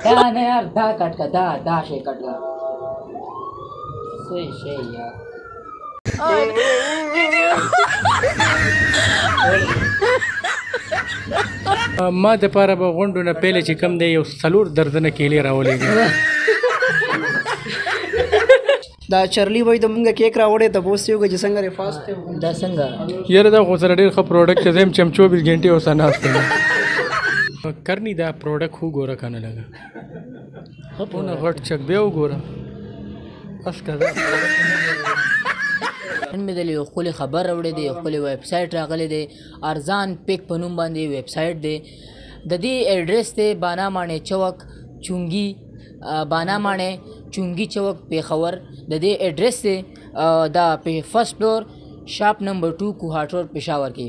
دا نه یار دا کټ کا دا شی کټ کا صحیح شی یار ما د پاره به غونډو نه پیله چې کم دی یو څلور دردنه کیلې راولېږي دا چرلی وای د مونږه کیک راوړې ته پوښتیو چې څنګه ری فاست دا څنګه یاره دا خو سره ډېر ښه پروډکټ دی چې 24 غنټې اوسه ناست دی قرنی دا پروډکټ خو ګوره کنه لګا خپونه غټ چک به وګوره بس کړه نن مې د یو خپل خبر راوړې دی خپل ویب سټ راغلی دی ارزان پیک په نوم باندې ویب سټ دی د دې ایډریس ته بانا مانه چوک چونګي بانا مانه چونګي چوک پیښور د دې ایډریس ته دا په فرست فلور شاپ نمبر 2 کوهاټ روډ پېښور کې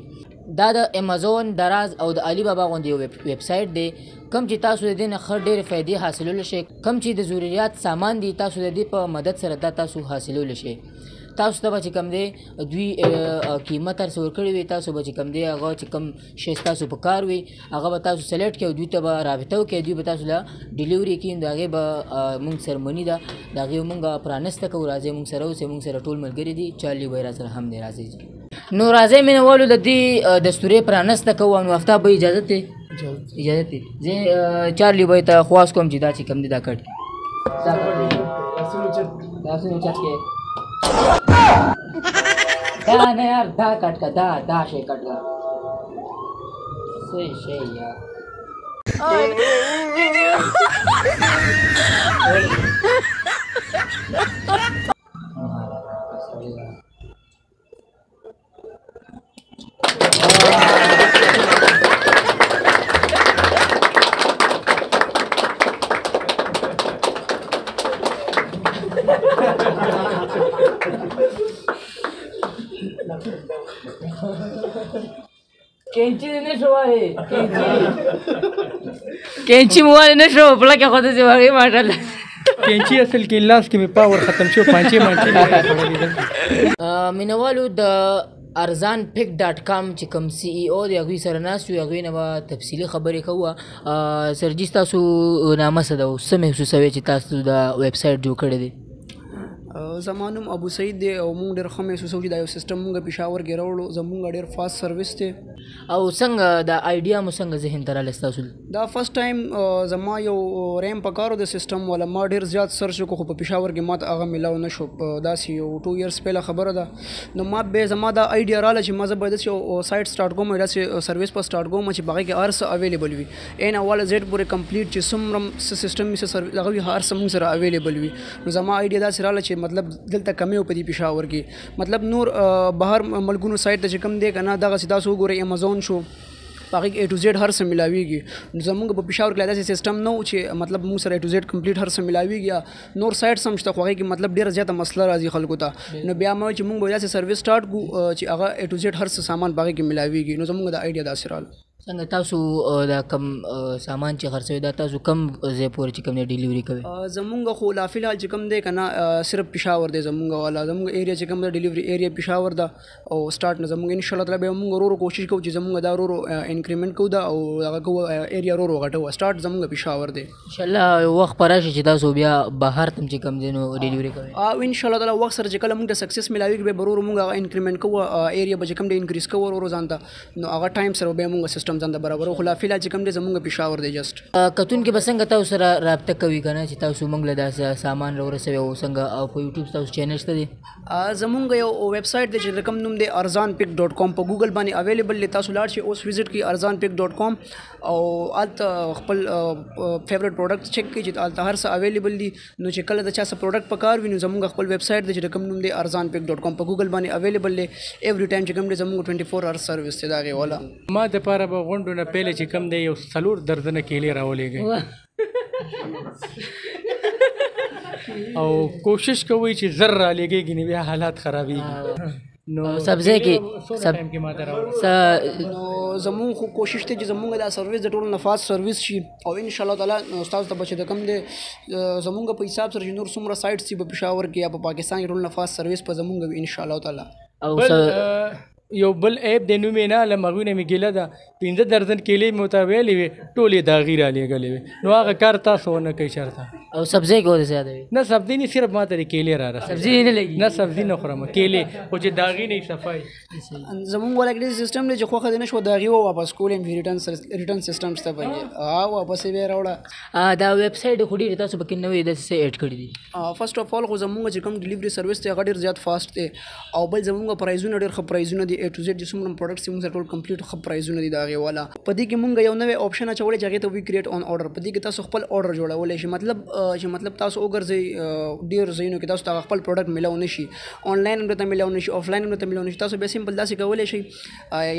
دا د امازون دراز او د علي بابا غوندې ویب سټ دی کم چې تاسو د دې نه ښه ډېرې فایدې حاصلولی شئ کم چې د ضروریات سامان دي تاسو د دې په مدد سره دا تاسو حاصلولی شئ تاسو ته به چې کوم دی دوی قیمت هر څه ورکړی وي تاسو به چې کوم دی هغه چې کوم شی ستاسو په کار وي هغه به تاسو سلیکټ کړئ او دوی ته به رابطه وکړئ دوی به تاسو له ډیلیوري کړي د هغې به مونږ سرمني ده د هغې مونږ پرانسته کوو راځئ مونږ سره اوسئ مونږ سره ټول ملګري دي چارلي بای را سره هم دی راځئ نو راځئ مینهوالو د دې دستورې پرانسته کوو نو افتتاح به اجازت دی اجازت دی زه چارلي بای ته خواست کوم چې دا چې کوم دی دا کټ دا اوچت کې دا نه یار دا کټ کا دا شی کټ کا صحیح شی یار کینچی نه شوای کینچی موال نه شو بلا کې خود سي وایي ماشاءالله کینچی اصل کې لاس کې می پاور ختم شو پانچې مانچې مینوالو د arzanpick.com چې کوم سی ای او دی هغوی سره ناست یو هغوی نه به تفصیلي خبرې کوو سرجي ستاسو نامه څه ده او څه محسوسوئ چې تاسو دا ویب سایټ جوړ کړی دی زما نوم ابو سعید دی او مونږ ډېر ښه محسوسوو چې دا یو سیسټم مونږ پېښور کې راوړو زمونږ ډېر فاسټ سروس دی او څنګه دا آیډیا مو څنګه ذهن ته راغلی ستاسو دا فرست ټایم زما یو ریم په کار و د سیسټم والا ما ډېر زیات سرچ وکړو خو په پېښور کې ما ته هغه میلاو نه شو داسې یو 2 ایرس پهله خبره ده نو ما به زما دا آیډیا راغله چې ما زه باید داسې یو سایټ سټارټ کوم داسې سروس په سټارټ کوم چې په هغې کې هر څه اویلیبل وي این اوله زیډ پورې کمپلیټ چې څومره څه سیسټم وي څه هغه وي هر څه مونږ سره اویلیبل وي نو زما آیډیا داسې راغله چې مطلب دلته کمی و په دې پېښور کې مطلب نور بهر ملکونو سایټ ته چې کم دی که نه دغسې تاسو وګورئ امازون شو په هغې کې A to Z هر څه ملاویږي نو زمونږ په پېښور کې داسې سیسټم نه و چې مطلب مونږ سره A to Z کمپلیټ هر څه ملاویږي یا نور سایټس هم شته خو هغې کې مطلب ډېره زیاته مسله راځي خلکو ته نو بیا ما وایي چې مونږ به داسې سروس سټارټ کړو چې هغه A to Z هر څه سامان په هغې کې ملاویږي نو زمونږ د آیډیا داسې راغله څنګه تاسو دا کم سامان چې خرڅوي دا تاسو کم ځای پورې چې کوم دی ډیلیوري کوئ زمونږ خو لا فلحال چې کوم دی که نه صرف پېښور دی زمونږ والا زمونږ ایریا چې کوم دی ډیلیوري ایریا پېښور ده او سټارټ نه زمونږ انشاءالله تعالی به مونږ ورو کوشش کوو چې زمونږ دا ورو انکریمنټ کوو دا او هغه کوو ایریا ورو غټوو سټارټ زمونږ پېښور دی انشاءالله وخت په راشي چې تاسو بیا بهر تم چې کوم دی نو ډیلیوري کوئ انشاءالله تعالی وخت سره چې کله مونږ ته سکسس ملاویږي بیا به ورو مونږ هغه انکریمنټ کوو ایریا به چې کوم دی انکریز کوو ورو ځان ته نو هغه ټایم سره به مونږ سیسټم ځان ته برابرو خو فیلحال چې کوم دی زمونږ پېښور دی جسټ کتونکي به څنګه تاسو سره رابطه کوي که نه چې تاسو موږ له دا سامان راورسوي او څنګه او په یوټیوب تاسو چینل شته دی زمونږ یو ویب سایټ دی چې د کوم نوم دی arzanpick.com په ګوګل باندې اویلیبل دی تاسو لاړ شئ اوس وزټ کړئ arzanpick.com او هلته خپل فیوریټ پروډکټ چیک کړئ چې هلته هر څه اویلیبل دي نو چې کله د چا څه پروډکټ په کار وي نو زمونږ خپل ویب سایټ دی چې د کوم نوم دی arzanpick.com په ګوګل باندې اویلیبل دی ایوری ټایم چې کوم دی زمونږ 24 آور سروس دی د هغې والا ما دپاره به غونډو نه پیله چې کم دی یو څلور دردنه کیلې راولېږئ او کوشش کوئ چې زر رالېږېږي نو بیا حالات خرابېږي نو سبزی کې نو زمونږ خو کوشش دی چې زمونږ دا سروس د ټولو نه فاسټ سروس شي او انشاءالله تعالی ستاسو ته به چې د کوم دی زمونږ په حساب سره چې نور څومره سایټس دي په پېښور کې یا په پاکستان کې ټولو نه فاسټ سروس په زمونږ وي انشاءالله تعالی بل یو بل ایپ دی نوم یې نه علم هغوی نه مې ګیله ده 15 درجن کیلې مې ورته ویلې وې ټول یې داغي رالیږلې وې نو هغه کار تاسو ونه کوئ چېرته او سبزی کې ورته زیاده وي نه سبزي نه صرف ما ته د کیلې را رسېږي سبزی نه لګي نه سبزي نه خورم کیلې خو چې داغي نه صفای زمونږ والا کې سیستم دی چې خوښه دې نه شوه د هغې واپس کول یم ریټرن سیستم شته پکې واپس یې بیا راوړه دا ویب سایټ خو ډېرې تاسو پکې نوې داسې ایډ کړي دي فرسټ اف اول خو زمونږ چې کوم ډیلیوري سروس دی هغه ډېر زیات فاسټ دی او بل زمونږ پرایزونه ډېر ښه پرایزونه دي A to Z چې څومره پروډکټس موږ سره ټول کمپلیټ ښه پرایزونه دي د هغې والا په دې کې موږ یو نوی آپشن اچولی چې هغې ته وي کریټ آن آرډر په دې کې تاسو خپل آرډر جوړولی شئ مطلب تاسو وګرځئ ډېر ځایونو کې تاسو ته خپل پروډکټ میلاو نه شي آنلاین هم درته میلاو نه شي آفلاین هم درته میلاو نه شي تاسو بیا سمپل داسې کولی شئ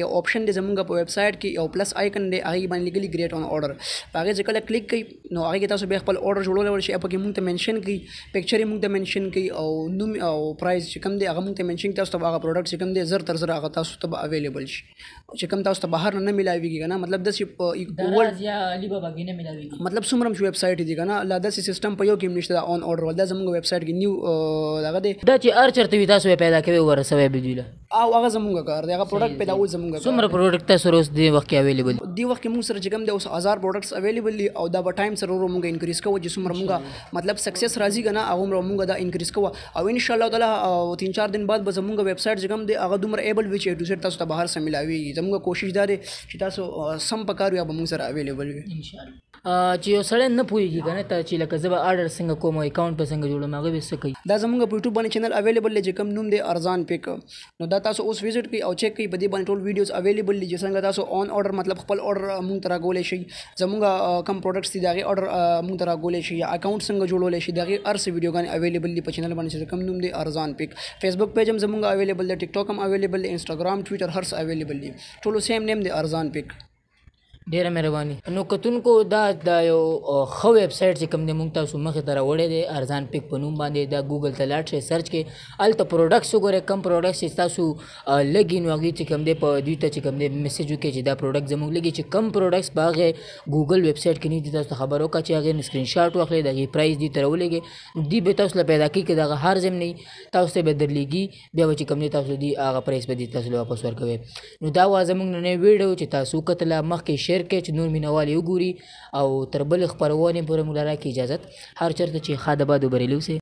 یو آپشن دی زمونږ په ویب سایټ کې یو پلس آیکن دی هغې باندې لیکلي کریټ آن آرډر په هغې چې کله کلیک کوئ نو هغې کې تاسو بیا خپل آرډر جوړولی شئ پکې موږ ته مینشن کړي پکچر یې موږ ته مینشن کړي او نوم او پرایز چې کوم دی هغه موږ ته مینشن کړي تاسو ته هغه پروډکټ چې کوم دی زر تر زر هغه تاسو ته به اویلیبل شي چې کوم تاسو ته بهر نه میلاویږي که نه مطلب داسې مطلب څومره هم چې ویب سایټ دي که نه لا داسې سیسټم په یو کې هم نشته دا آن آرډر ول دا زموږ ویب سایټ کې نیو دغه دی دا چې هر چېرته وي تاسو یې پیدا کوئ ورسوئ به دوی له او هغه زموږ کار دی هغه پروډکټ پیداول زموږ کار څومره پروډکټ تاسو سره اوس دې وخت کې اویلیبل دې وخت کې موږ سره چې کوم دی اوس 1000 پروډکټس اویلیبل دي او دا به ټایم سره ورو موږ انکریز کوو چې څومره موږ مطلب سکسس راځي که نه هغومره موږ دا انکریز کوو او ان شاء الله تعالی 3-4 دن بعد به زموږ ویب سایټ چې کوم دی هغه دومره ایبل وي چې A to Z تاسو ته بهر سره میلاویږي زموږ کوشش دا دی چې تاسو سم په کار وي او به موږ سره اویلیبل وي چې یو سړی نه پوهېږي که نه ته چې لکه زه به آرډر څنګه کوم اکاونټ به څنګه جوړوم هغه به څه کوي دا زموږ په یوټیوب باندې چینل اویلیبل دی چې کوم نوم دی ارزان پیک نو دا تاسو اوس وزټ کړئ او چیک کړئ په دې باندې ټول ویډیوز اویلیبل دي چې څنګه تاسو آن آرډر مطلب خپل آرډر موږ ته راکولی شئ زموږ کم پروډکټس دي د هغې آرډر موږ ته راکولی شئ یا اکاونټ څنګه جوړولی شئ د هغې هر څه ویډیوګانې اویلیبل دي په چینل باندې چې کوم نوم دی ارزان پیک فیسبوک پیج هم زموږ اویلیبل دی ټیک ټاک هم اویلیبل دی انسټاګرام ټویټر هر څه اویلیبل دي ټولو سیم نیم دی ارزان پیک ډېره مهرباني نو کتونکو دا یو ښه ویب سایټ چې کوم دی موږ تاسو مخې ته راوړی دی ارزان پیک په نوم باندې دا ګوګل ته لاړ شئ سرچ کې هلته پروډکټس وګورئ کم پروډکټس چې ستاسو لګي نو هغوی چې کوم دی په دوی ته چې کوم دی میسیج وکړئ چې دا پروډکټ زموږ لګي چې کم پروډکټس په هغې ګوګل ویب سایټ کې نه دي تاسو ته خبر وکړه چې هغې نه سکرین شاټ واخلئ د هغې پرایز دوی ته راولېږئ دوی به تاسو له پیدا کوي که دغه هر ځای نه تاسو ته به درلیږي بیا به چې کوم دی تاسو دوی هغه پرایز به دوی تاسو له واپس ورکوئ نو دا وه زموږ نننی ویډیو چې تاسو وکتله مخکې شیر کړئ چې نور مینه والي وګوري او تر بلې خپرونې پورې مو له راکړي اجازت هر چېرته چې ښه د باد و بریلي اوسئ